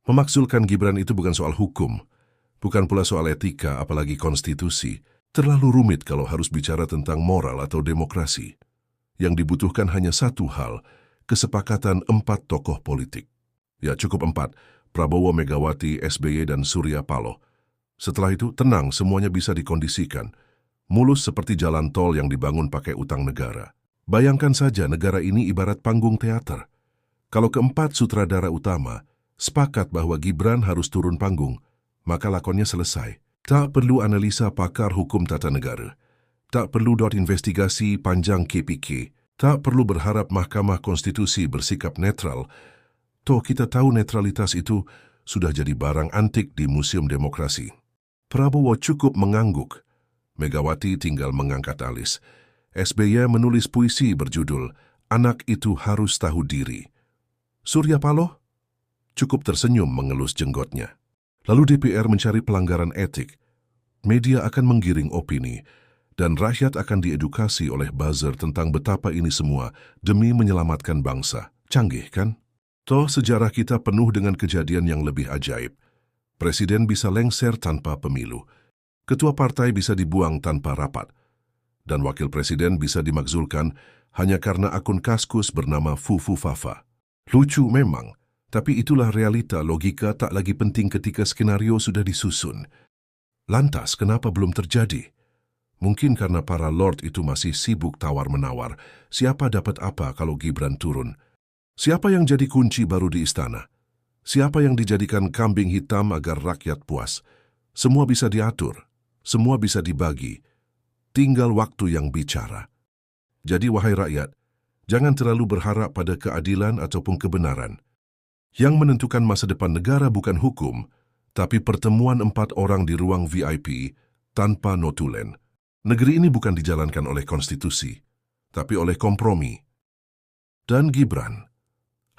Memakzulkan Gibran itu bukan soal hukum, bukan pula soal etika apalagi konstitusi. Terlalu rumit kalau harus bicara tentang moral atau demokrasi. Yang dibutuhkan hanya satu hal, kesepakatan 4 tokoh politik. Ya cukup 4, Prabowo, Megawati, SBY, dan Surya Paloh. Setelah itu tenang, semuanya bisa dikondisikan. Mulus seperti jalan tol yang dibangun pakai utang negara. Bayangkan saja negara ini ibarat panggung teater. Kalau keempat sutradara utama sepakat bahwa Gibran harus turun panggung, maka lakonnya selesai. Tak perlu analisa pakar hukum tata negara. Tak perlu investigasi panjang KPK. Tak perlu berharap Mahkamah Konstitusi bersikap netral. Toh kita tahu netralitas itu sudah jadi barang antik di Museum Demokrasi. Prabowo cukup mengangguk. Megawati tinggal mengangkat alis. SBY menulis puisi berjudul "Anak Itu Harus Tahu Diri". Surya Paloh cukup tersenyum mengelus jenggotnya. Lalu DPR mencari pelanggaran etik. Media akan menggiring opini, dan rakyat akan diedukasi oleh buzzer tentang betapa ini semua demi menyelamatkan bangsa. Canggih, kan? Toh sejarah kita penuh dengan kejadian yang lebih ajaib. Presiden bisa lengser tanpa pemilu. Ketua partai bisa dibuang tanpa rapat. Dan wakil presiden bisa dimakzulkan hanya karena akun Kaskus bernama Fufu Fafa. Lucu memang, tapi itulah realita. Logika tak lagi penting ketika skenario sudah disusun. Lantas, kenapa belum terjadi? Mungkin karena para lord itu masih sibuk tawar-menawar. Siapa dapat apa kalau Gibran turun? Siapa yang jadi kunci baru di istana? Siapa yang dijadikan kambing hitam agar rakyat puas? Semua bisa diatur, semua bisa dibagi. Tinggal waktu yang bicara. Jadi wahai rakyat, jangan terlalu berharap pada keadilan ataupun kebenaran. Yang menentukan masa depan negara bukan hukum, tapi pertemuan 4 orang di ruang VIP tanpa notulen. Negeri ini bukan dijalankan oleh konstitusi, tapi oleh kompromi. Dan Gibran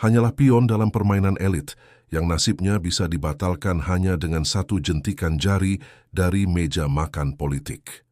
hanyalah pion dalam permainan elit yang nasibnya bisa dibatalkan hanya dengan satu jentikan jari dari meja makan politik.